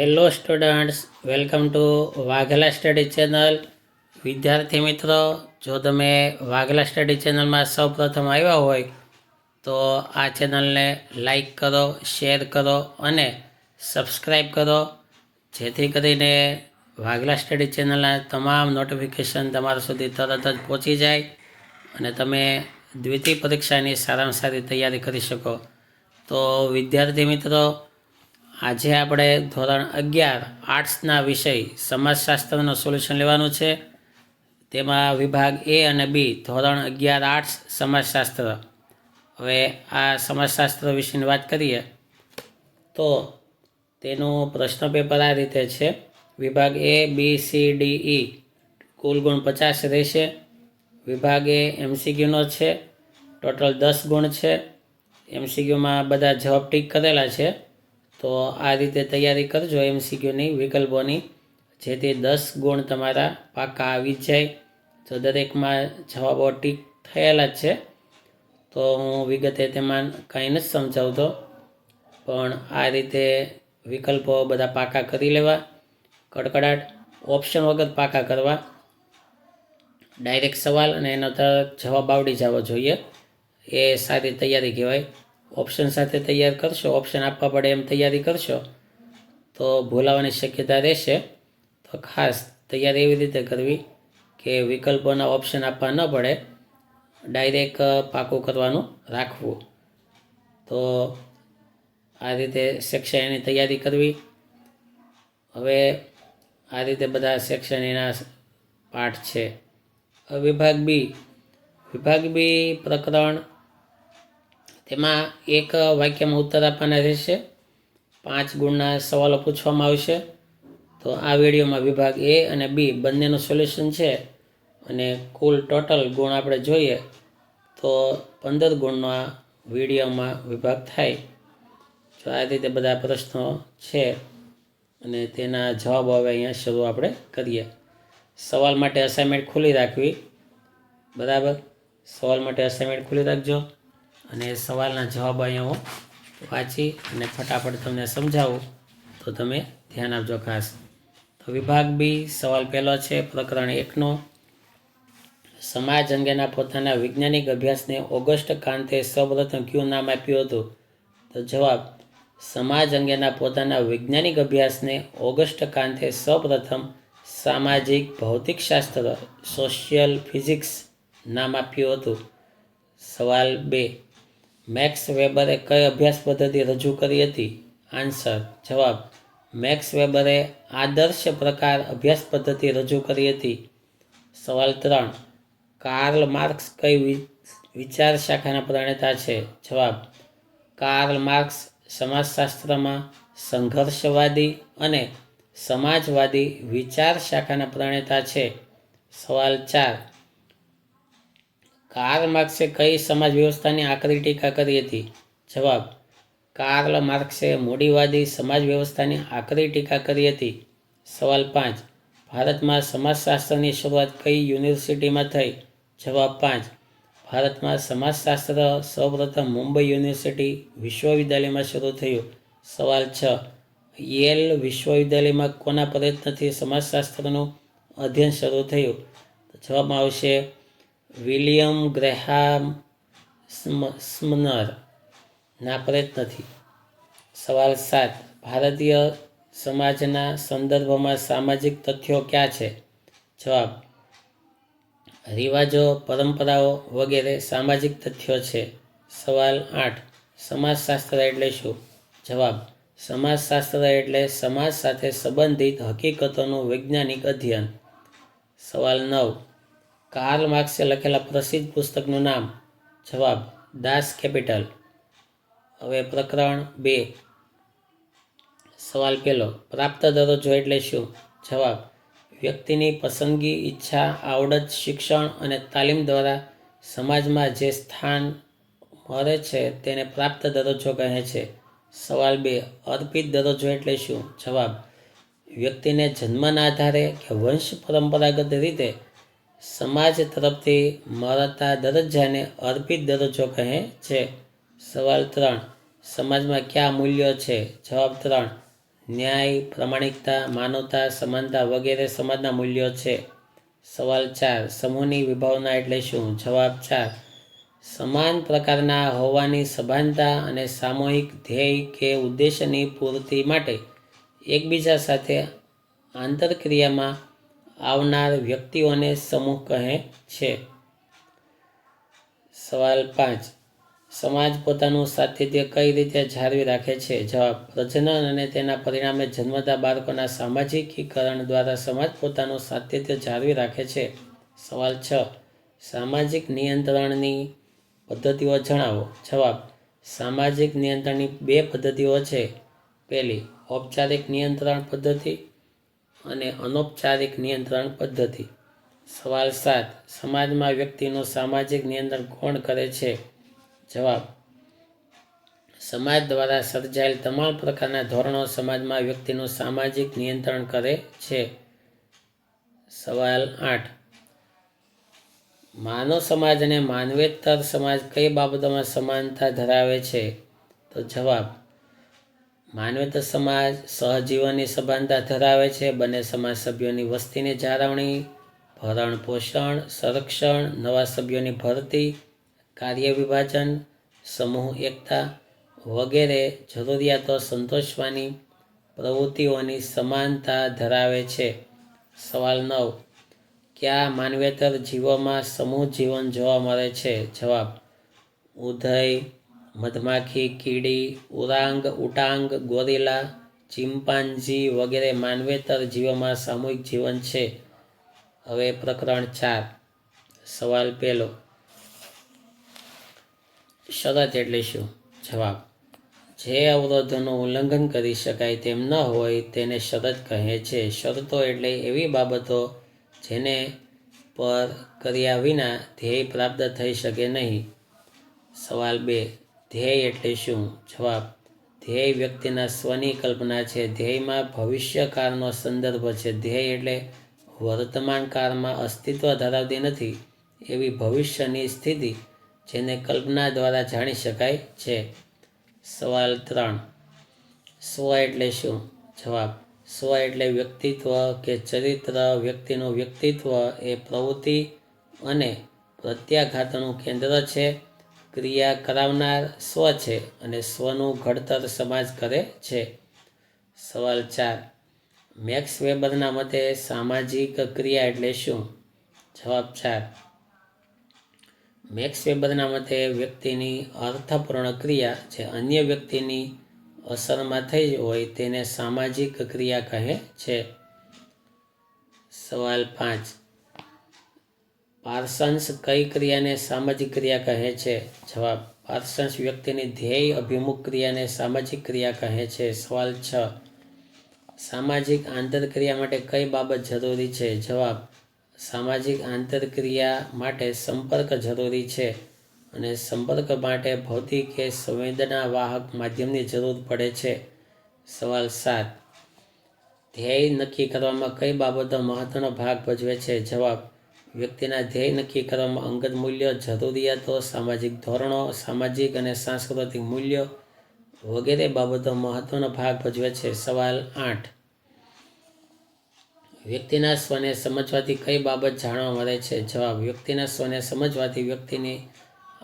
Hello students, welcome to Vaghela study channel. વિદ્યાર્થી મિત્રો, જો તમે વાઘેલા સ્ટડી ચેનલમાં સૌ પ્રથમ આવ્યા હોય તો આ ચેનલને લાઈક કરો, શેર કરો અને સબસ્ક્રાઈબ કરો, જેથી કરીને વાઘેલા સ્ટડી ચેનલના તમામ નોટિફિકેશન તમારા સુધી તરત જ પહોંચી જાય અને તમે દ્વિતીય પરીક્ષાની સારામાં સારી તૈયારી કરી શકો. તો વિદ્યાર્થી મિત્રો, આજે આપણે ધોરણ 11 આર્ટ્સના વિષય સમાજશાસ્ત્રનું સોલ્યુશન લેવાનું છે. તેમાં વિભાગ એ અને બી, ધોરણ 11 આર્ટ્સ સમાજશાસ્ત્ર. હવે આ સમાજશાસ્ત્ર વિશેની વાત કરીએ તો તેનું પ્રશ્ન પેપર આ રીતે છે. વિભાગ એ, બી, સી, ડી, ઈ કુલ ગુણ 50 રહેશે. વિભાગ એ એમસીક્યુનો છે, ટોટલ 10 ગુણ છે. એમસીક્યુમાં બધા જવાબ ટીક કરેલા છે. તો આ રીતે તૈયારી કરજો એમસીક્યુની, વિકલ્પોની, જેથી 10 ગુણ તમારા પાકા આવી જાય. તો દરેકમાં જવાબો ટીક થયેલા જ છે, તો હું વિગતે તેમાં કંઈ નથી સમજાવતો, પણ આ રીતે વિકલ્પો બધા પાકા કરી લેવા. કડકડાટ ઓપ્શન વગર પાકા કરવા. ડાયરેક્ટ સવાલ અને એનો તરત જવાબ આવડી જવો જોઈએ, એ સારી તૈયારી કહેવાય. ઓપ્શન સાથે તૈયાર કરશો, ઓપ્શન આપવા પડે એમ તૈયારી કરશો તો ભૂલાવાની શક્યતા રહેશે. તો ખાસ તૈયારી એવી રીતે કરવી કે વિકલ્પોના ઓપ્શન આપવા ન પડે, ડાયરેક્ટ પાકું કરવાનું રાખવું. તો આ રીતે સેક્શન એની તૈયારી કરવી. હવે આ રીતે બધા સેક્શન એના પાઠ છે. વિભાગ બી, વિભાગ બી પ્રકરણ, તેમાં એક વાક્યમાં ઉત્તર આપવાના રહેશે. 5 ગુણના સવાલો પૂછવામાં આવશે. તો આ વિડીયોમાં વિભાગ એ અને બી બંનેનું સોલ્યુશન છે અને કુલ ટોટલ ગુણ આપણે જોઈએ તો 15 ગુણનો આ વિડીયોમાં વિભાગ થાય. તો આ રીતે બધા પ્રશ્નો છે અને તેના જવાબો હવે અહીંયા શરૂ આપણે કરીએ. સવાલ માટે અસાઇનમેન્ટ ખુલ્લી રાખવી. બરાબર, સવાલ માટે અસાઇનમેન્ટ ખુલ્લી રાખજો અને સવાલના જવાબ અહીંયા હું વાંચી અને ફટાફટ તમને સમજાવું, તો તમે ધ્યાન આપજો ખાસ. તો વિભાગ બી, સવાલ પહેલો છે પ્રકરણ 1નો. સમાજ અંગેના પોતાના વૈજ્ઞાનિક અભ્યાસને ઓગસ્ટ કાંતે સૌપ્રથમ કયું નામ આપ્યું હતું? તો જવાબ, સમાજ અંગેના પોતાના વૈજ્ઞાનિક અભ્યાસને ઓગસ્ટ કાંતે સૌપ્રથમ સામાજિક ભૌતિકશાસ્ત્ર, સોશિયલ ફિઝિક્સ નામ આપ્યું હતું. સવાલ 2, મેક્સ વેબરે કઈ અભ્યાસ પદ્ધતિ રજૂ કરી હતી? આન્સર, જવાબ, મેક્સ વેબરે આદર્શ પ્રકાર અભ્યાસ પદ્ધતિ રજૂ કરી હતી. સવાલ 3, કાર્લ માર્ક્સ કઈ વિચાર શાખાના પ્રણેતા છે? જવાબ, કાર્લ માર્ક્સ સમાજશાસ્ત્રમાં સંઘર્ષવાદી અને સમાજવાદી વિચાર શાખાના પ્રણેતા છે. સવાલ 4, કાર્લ માર્ક્સે કઈ સમાજ વ્યવસ્થાની આકરી ટીકા કરી હતી? જવાબ, કાર્લ માર્ક્સે મૂડીવાદી સમાજ વ્યવસ્થાની આકરી ટીકા કરી હતી. સવાલ 5, ભારતમાં સમાજશાસ્ત્રની શરૂઆત કઈ યુનિવર્સિટીમાં થઈ? જવાબ 5, ભારતમાં સમાજશાસ્ત્ર સૌપ્રથમ મુંબઈ યુનિવર્સિટી વિશ્વવિદ્યાલયમાં શરૂ થયું. સવાલ 6, યેલ વિશ્વવિદ્યાલયમાં કોના પ્રયત્નથી સમાજશાસ્ત્રનું અધ્યયન શરૂ થયું? જવાબમાં આવશે વિલિયમ ગ્રેહામ સ્મનરના પ્રયત્નથી. સવાલ 7, ભારતીય સમાજના સંદર્ભમાં સામાજિક તથ્યો ક્યાં છે? જવાબ, રિવાજો, પરંપરાઓ વગેરે સામાજિક તથ્યો છે. સવાલ 8, સમાજશાસ્ત્ર એટલે શું? જવાબ, સમાજશાસ્ત્ર એટલે સમાજ સાથે સંબંધિત હકીકતોનું વૈજ્ઞાનિક અધ્યયન. સવાલ 9, કાર્લ માર્ક્સે લખેલા પ્રસિદ્ધ પુસ્તકનું નામ? જવાબ, દાસ કેપિટલ. હવે પ્રકરણ 2, સવાલ પહેલો, પ્રાપ્ત દરજ્જો એટલે શું? જવાબ, વ્યક્તિની પસંદગી, ઈચ્છા, આવડત, શિક્ષણ અને તાલીમ દ્વારા સમાજમાં જે સ્થાન મળે છે તેને પ્રાપ્ત દરજ્જો કહે છે. સવાલ 2, અર્પિત દરજ્જો એટલે શું? જવાબ, વ્યક્તિને જન્મના આધારે કે વંશ પરંપરાગત રીતે સમાજ તરફથી મળતા દરજ્જાને અર્પિત દરજ્જો કહે છે. સવાલ 3, સમાજમાં કયા મૂલ્યો છે? જવાબ 3, ન્યાય, પ્રમાણિકતા, માનવતા, સમાનતા વગેરે સમાજના મૂલ્યો છે. સવાલ 4. સમૂહની વિભાવના એટલે શું? જવાબ 4. સમાન પ્રકારના હોવાની સભાનતા અને સામૂહિક ધ્યેય કે ઉદ્દેશની પૂર્તિ માટે એકબીજા સાથે આંતરક્રિયામાં આવનાર વ્યક્તિઓને સમૂહ કહે છે. સવાલ 5. સમાજ પોતાનું સાતત્ય કઈ રીતે જાળવી રાખે છે? જવાબ: પ્રજનન અને તેના પરિણામે જન્મતા બાળકોના સામાજિકીકરણ દ્વારા સમાજ પોતાનું સાતત્ય જાળવી રાખે છે. સવાલ 6. સામાજિક નિયંત્રણની પદ્ધતિઓ જણાવો. જવાબ: સામાજિક નિયંત્રણની 2 પદ્ધતિઓ છે. પહેલી, ઔપચારિક નિયંત્રણ પદ્ધતિ અને અનૌપચારિક નિયંત્રણ પદ્ધતિ. સવાલ 7. સમાજમાં વ્યક્તિનું સામાજિક નિયંત્રણ કોણ કરે છે? જવાબ: સમાજ દ્વારા સર્જાયેલ તમામ પ્રકારના ધોરણો સમાજમાં વ્યક્તિનું સામાજિક નિયંત્રણ કરે છે. સવાલ 8. માનવ સમાજ અને માનવેતર સમાજ કઈ બાબતોમાં સમાનતા ધરાવે છે? તો જવાબ: માનવેતર સમાજ સહજીવનની સભાનતા ધરાવે છે. બંને સમાજ સભ્યોની વસ્તીની જાળવણી, ભરણ પોષણ, સંરક્ષણ, નવા સભ્યોની ભરતી, કાર્ય વિભાજન, સમૂહ એકતા વગેરે જરૂરિયાતો સંતોષવાની પ્રવૃત્તિઓની સમાનતા ધરાવે છે. સવાલ 9. કયા માનવેતર જીવોમાં સમૂહ જીવન જોવા મળે છે? જવાબ: ઉધઈ, મધમાખી, કીડી, ઉટાંગ, ગોરીલા, ચિમ્પાન્ઝી વગેરે માનવેતર જીવોમાં સામૂહિક જીવન છે. હવે પ્રકરણ 4. સવાલ 1. શરત એટલે શું? જવાબ: જે અવરોધોનું ઉલ્લંઘન કરી શકાય તેમ ન હોય તેને શરત કહે છે. શરતો એટલે એવી બાબતો જેને પર કર્યા વિના ધ્યેય પ્રાપ્ત થઈ શકે નહીં. સવાલ 2. ધ્યેય એટલે શું? જવાબ: ધ્યેય વ્યક્તિના સ્વની કલ્પના છે. ધ્યેયમાં ભવિષ્યકાળનો સંદર્ભ છે. ધ્યેય એટલે વર્તમાન કાળમાં અસ્તિત્વ ધરાવતી નથી એવી ભવિષ્યની સ્થિતિ જેને કલ્પના દ્વારા જાણી શકાય છે. સવાલ 3. સ્વ એટલે શું? જવાબ: સ્વ એટલે વ્યક્તિત્વ કે ચરિત્ર. વ્યક્તિનું વ્યક્તિત્વ એ પ્રવૃત્તિ અને પ્રત્યાઘાતનું કેન્દ્ર છે. ક્રિયા કરાવનાર સ્વ છે અને સ્વનું ઘડતર સમાજ કરે છે. સવાલ 4. મેક્સ વેબરના મતે સામાજિક ક્રિયા એટલે શું? જવાબ 4. મેક્સ વેબરના મતે વ્યક્તિની અર્થપૂર્ણ ક્રિયા જે અન્ય વ્યક્તિની અસરમાં થઈ હોય તેને સામાજિક ક્રિયા કહે છે. સવાલ 5. પાર્સન્સ કઈ ક્રિયાને સામાજિક ક્રિયા કહે છે? જવાબ: પાર્સન્સ વ્યક્તિની ધ્યેય અભિમુખ ક્રિયાને સામાજિક ક્રિયા કહે છે. સવાલ 6. સામાજિક આંતરક્રિયા માટે કઈ બાબત જરૂરી છે? જવાબ: સામાજિક આંતરક્રિયા માટે સંપર્ક જરૂરી છે અને સંપર્ક માટે ભૌતિક કે સંવેદનાવાહક માધ્યમની જરૂર પડે છે. સવાલ 7. ધ્યેય નક્કી કરવામાં કઈ બાબતો મહત્વનો ભાગ ભજવે છે? જવાબ: વ્યક્તિના ધ્યેય નક્કી કરવામાં અંગત મૂલ્યો, જરૂરિયાતો, સામાજિક ધોરણો, સામાજિક અને સાંસ્કૃતિક મૂલ્યો વગેરે બાબતો મહત્વનો ભાગ ભજવે છે. સવાલ 8. વ્યક્તિના સ્વને સમજવાથી કઈ બાબત જાણવા મળે છે? જવાબ: વ્યક્તિના સ્વને સમજવાથી વ્યક્તિની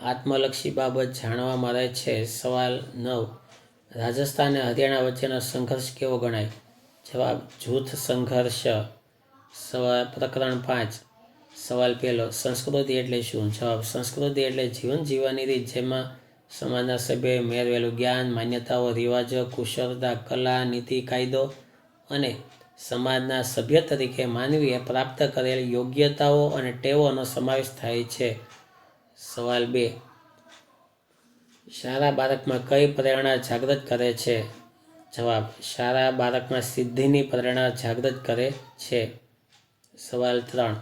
આત્મલક્ષી બાબત જાણવા મળે છે. સવાલ 9. રાજસ્થાન અને હરિયાણા વચ્ચેનો સંઘર્ષ કેવો ગણાય? જવાબ: જૂથ સંઘર્ષ. પ્રકરણ 5. સવાલ 1. સંસ્કૃતિ એટલે શું? જવાબ: સંસ્કૃતિ એટલે જીવન જીવવાની રીત જેમાં સમાજના સભ્યોએ મેળવેલું જ્ઞાન, માન્યતાઓ, રિવાજો, કુશળતા, કલા, નીતિ, કાયદો અને સમાજના સભ્ય તરીકે માનવીએ પ્રાપ્ત કરેલ યોગ્યતાઓ અને ટેવોનો સમાવેશ થાય છે. સવાલ 2. શાળા બાળકમાં કઈ પ્રેરણા જાગૃત કરે છે? જવાબ: શાળા બાળકમાં સિદ્ધિની પ્રેરણા જાગૃત કરે છે. સવાલ 3.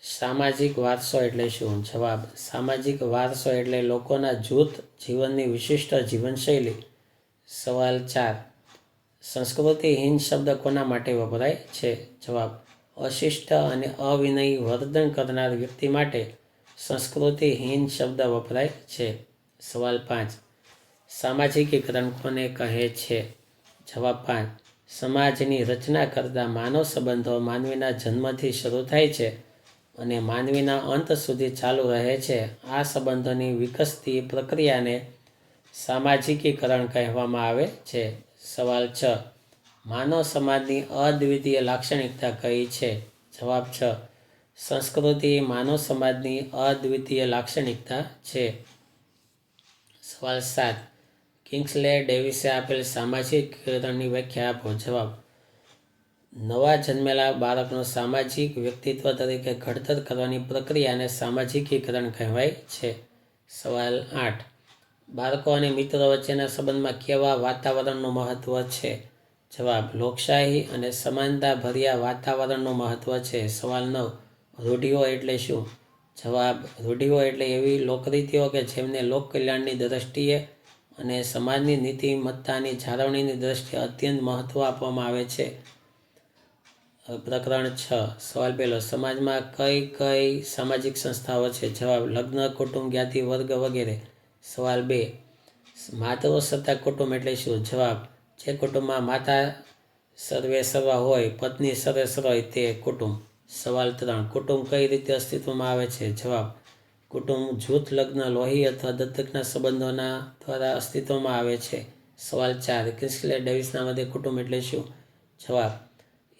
સામાજિક વારસો એટલે શું? જવાબ: સામાજિક વારસો એટલે લોકોના જૂથ જીવનની વિશિષ્ટ જીવનશૈલી. સવાલ 4. સંસ્કૃતિહીન શબ્દ કોના માટે વપરાય છે? જવાબ: અશિષ્ટ અને અવિનયી વર્તન કરનાર વ્યક્તિ માટે સંસ્કૃતિહીન શબ્દ વપરાય છે. સવાલ 5. સામાજિકીકરણ કોને કહે છે? જવાબ 5. સમાજની રચના કરતા માનવ સંબંધો માનવીના જન્મથી શરૂ થાય છે અને માનવીના અંત સુધી ચાલુ રહે છે. આ સંબંધોની વિકસતી પ્રક્રિયાને સામાજિકીકરણ કહેવામાં આવે છે. સવાલ 6. માનવ સમાજની અદ્વિતીય લાક્ષણિકતા કઈ છે? જવાબ 6. સંસ્કૃતિ માનવ સમાજની અદ્વિતીય લાક્ષણિકતા છે. સવાલ 7. કિંગ્સલે ડેવિસે આપેલ સામાજિકીકરણની વ્યાખ્યા આપો. જવાબ: નવા જન્મેલા બાળકનું સામાજિક વ્યક્તિત્વ તરીકે ઘડતર કરવાની પ્રક્રિયાને સામાજિકીકરણ કહેવાય છે. સવાલ 8. બાળકો અને મિત્રો વચ્ચેના સંબંધમાં કેવા વાતાવરણનું મહત્વ છે? જવાબ: લોકશાહી અને સમાનતાભર્યા વાતાવરણનું મહત્વ છે. સવાલ 9. રૂઢિઓ એટલે શું? જવાબ: રૂઢિઓ એટલે એવી લોકરીતિઓ કે જેમને લોકકલ્યાણની દ્રષ્ટિએ અને સમાજની નીતિમત્તાની જાળવણીની દ્રષ્ટિએ અત્યંત મહત્વ આપવામાં આવે છે. પ્રકરણ 6. સવાલ 1. સમાજમાં કઈ કઈ સામાજિક સંસ્થાઓ છે? જવાબ: લગ્ન, કુટુંબ, જ્ઞાતિ, વર્ગ વગેરે. સવાલ 2. માતૃસત્તા કુટુંબ એટલે શું? જવાબ: જે કુટુંબમાં માતા સર્વેસર્વા હોય, પત્ની સર્વેસર્વા હોય તે કુટુંબ. સવાલ 3. કુટુંબ કઈ રીતે અસ્તિત્વમાં આવે છે? જવાબ: કુટુંબ જૂથ, લગ્ન, લોહી અથવા દત્તકના સંબંધોના દ્વારા અસ્તિત્વમાં આવે છે. સવાલ 4. કિંગ્સલે ડેવિસના મતે કુટુંબ એટલે શું? જવાબ: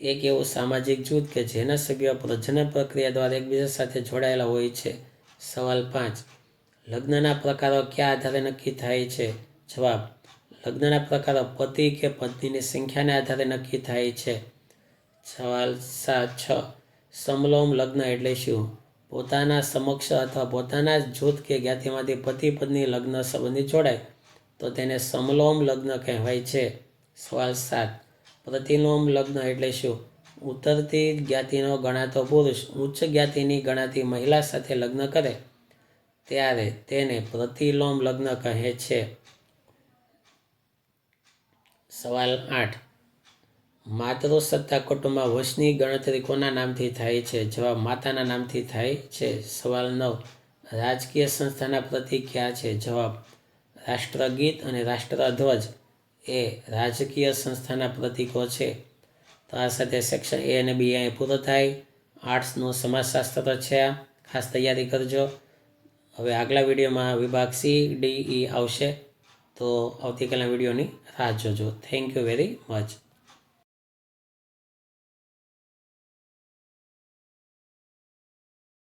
એક એવું સામાજિક જૂથ કે જેના સભ્યો પ્રજનન પ્રક્રિયા દ્વારા એકબીજા સાથે જોડાયેલા હોય છે. સવાલ 5. લગ્નના પ્રકારો કયા આધારે નક્કી થાય છે? જવાબ: લગ્નના પ્રકારો પતિ કે પત્નીની સંખ્યાને આધારે નક્કી થાય છે. સવાલ 6. સમલોમ લગ્ન એટલે શું? પોતાના સમકક્ષ અથવા પોતાના જ જૂથ કે જ્ઞાતિમાંથી પતિ પત્ની લગ્ન સંબંધી જોડાય તો તેને સમલોમ લગ્ન કહેવાય છે. સવાલ 7. પ્રતિલોમ લગ્ન એટલે શું? ઉતરતી જ્ઞાતિનો ગણાતો પુરુષ ઉચ્ચ જ્ઞાતિની ગણાતી મહિલા સાથે લગ્ન કરે ત્યારે તેને પ્રતિલોમ લગ્ન કહે છે. સવાલ 8. માતૃસત્તા કુટુંબમાં વંશની ગણતરી કોના નામથી થાય છે? જવાબ: માતાના નામથી થાય છે. સવાલ 9. રાજકીય સંસ્થાના પ્રતીક કયા છે? જવાબ: રાષ્ટ્રગીત અને રાષ્ટ્રધ્વજ એ રાજકીય સંસ્થાના પ્રતીકો છે. તો આ સાથે સેક્શન A અને B અહીં પૂરો થાય. આર્ટ્સનું સમાજશાસ્ત્ર છે. ખાસ તૈયારી કરજો. હવે આગલા વિડીયોમાં વિભાગ C, D, E આવશે. તો આવતીકાલના વિડીયોની રાહ જોજો. Thank you very much.